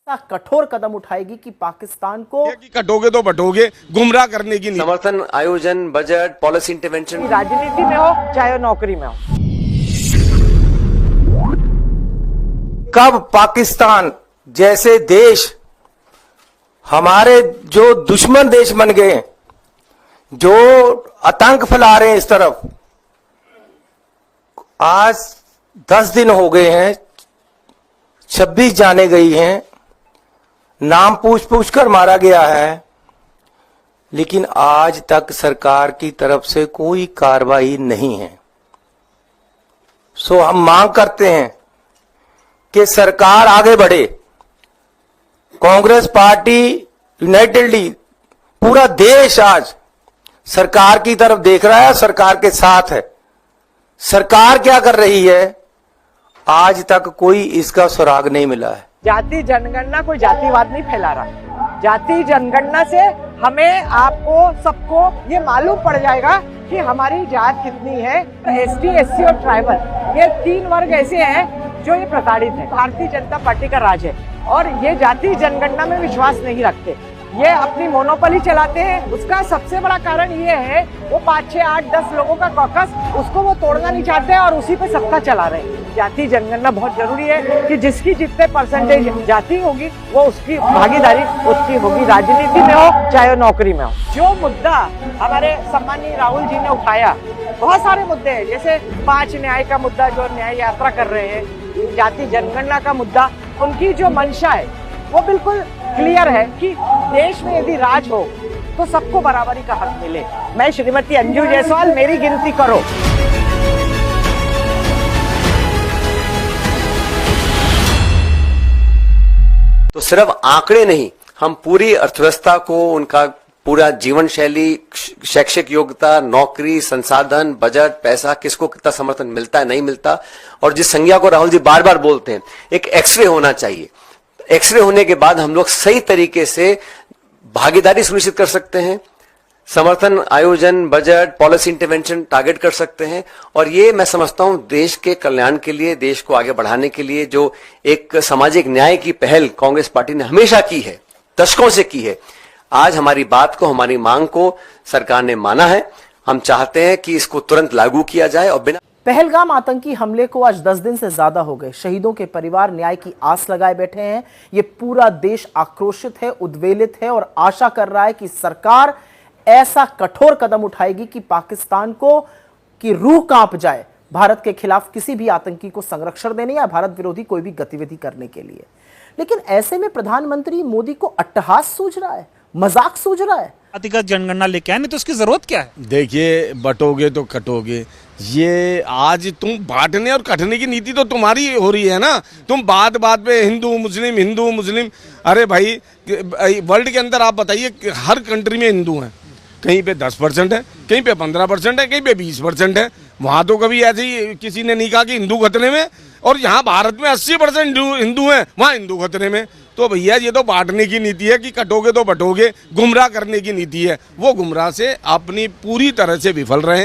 कठोर कदम उठाएगी कि पाकिस्तान को कटोगे तो बटोगे, गुमराह करने की समर्थन, आयोजन, बजट, पॉलिसी इंटरवेंशन, राजनीति में हो चाहे नौकरी में हो। कब पाकिस्तान जैसे देश हमारे जो दुश्मन देश बन गए, जो आतंक फैला रहे हैं इस तरफ, आज 10 दिन हो गए हैं, 26 जाने गई हैं, नाम पूछ कर मारा गया है, लेकिन आज तक सरकार की तरफ से कोई कार्रवाई नहीं है। सो हम मांग करते हैं कि सरकार आगे बढ़े। कांग्रेस पार्टी यूनाइटेडली पूरा देश आज सरकार की तरफ देख रहा है, सरकार के साथ है। सरकार क्या कर रही है, आज तक कोई इसका सुराग नहीं मिला है। जाति जनगणना कोई जातिवाद नहीं फैला रहा। जाति जनगणना से हमें, आपको, सबको ये मालूम पड़ जाएगा कि हमारी जात कितनी है। एसटी, एससी और ट्राइबल, ये 3 वर्ग ऐसे हैं जो ये प्रताड़ित है। भारतीय जनता पार्टी का राज है और ये जाति जनगणना में विश्वास नहीं रखते। ये अपनी मोनोपोली चलाते हैं। उसका सबसे बड़ा कारण ये है, वो 5, 6, 8, 10 लोगों का कॉकस, उसको वो तोड़ना नहीं चाहते हैं और उसी पे सत्ता चला रहे हैं। जाति जनगणना बहुत जरूरी है कि जिसकी जितने परसेंटेज जाति होगी वो उसकी भागीदारी उसकी होगी, राजनीति में हो चाहे नौकरी में हो। जो मुद्दा हमारे सम्मानीय राहुल जी ने उठाया, बहुत सारे मुद्दे हैं, जैसे 5 न्याय का मुद्दा जो न्याय यात्रा कर रहे हैं, जाति जनगणना का मुद्दा, उनकी जो मंशा है वो बिल्कुल क्लियर है कि देश में यदि राज हो तो सबको बराबरी का हक मिले। मैं श्रीमती अंजू जायसवाल, मेरी गिनती करो। तो सिर्फ आंकड़े नहीं, हम पूरी अर्थव्यवस्था को, उनका पूरा जीवन शैली, शैक्षिक योग्यता, नौकरी, संसाधन, बजट, पैसा, किसको कितना समर्थन मिलता है, नहीं मिलता, और जिस संज्ञा को राहुल जी बार बार बोलते हैं, एक एक्सरे होना चाहिए। एक्सरे होने के बाद हम लोग सही तरीके से भागीदारी सुनिश्चित कर सकते हैं, समर्थन, आयोजन, बजट, पॉलिसी इंटरवेंशन टारगेट कर सकते हैं। और ये मैं समझता हूं देश के कल्याण के लिए, देश को आगे बढ़ाने के लिए जो एक सामाजिक न्याय की पहल कांग्रेस पार्टी ने हमेशा की है, दशकों से की है, आज हमारी बात को, हमारी मांग को सरकार ने माना है। हम चाहते हैं कि इसको तुरंत लागू किया जाए। और बिना पहलगाम आतंकी हमले को आज 10 दिन से ज्यादा हो गए। शहीदों के परिवार न्याय की आस लगाए बैठे हैं। ये पूरा देश आक्रोशित है, उद्वेलित है और आशा कर रहा है कि सरकार ऐसा कठोर कदम उठाएगी कि पाकिस्तान को की रूह कांप जाए भारत के खिलाफ किसी भी आतंकी को संरक्षण देने या भारत विरोधी कोई भी गतिविधि करने के लिए। लेकिन ऐसे में प्रधानमंत्री मोदी को अट्टहास सूझ रहा है, मजाक सूझ रहा है। जातिगत जनगणना लेके आए, नहीं तो उसकी जरूरत क्या है? देखिए, बटोगे तो कटोगे। ये आज तुम बांटने और कटने की नीति तो तुम्हारी हो रही है ना। तुम बात बात पे हिंदू मुस्लिम, अरे भाई वर्ल्ड के अंदर आप बताइए, हर कंट्री में हिंदू हैं, कहीं पे 10% है, कहीं पे 15% है, कहीं पे 20% है। वहां तो कभी ऐसे ही किसी ने नहीं कहा कि हिंदू खतरे में, और यहाँ भारत में 80% हिंदू हैं, वहाँ हिंदू खतरे में। तो भैया ये तो बांटने की नीति है कि कटोगे तो बटोगे, गुमराह करने की नीति है। वो गुमराह से अपनी पूरी तरह से विफल रहे।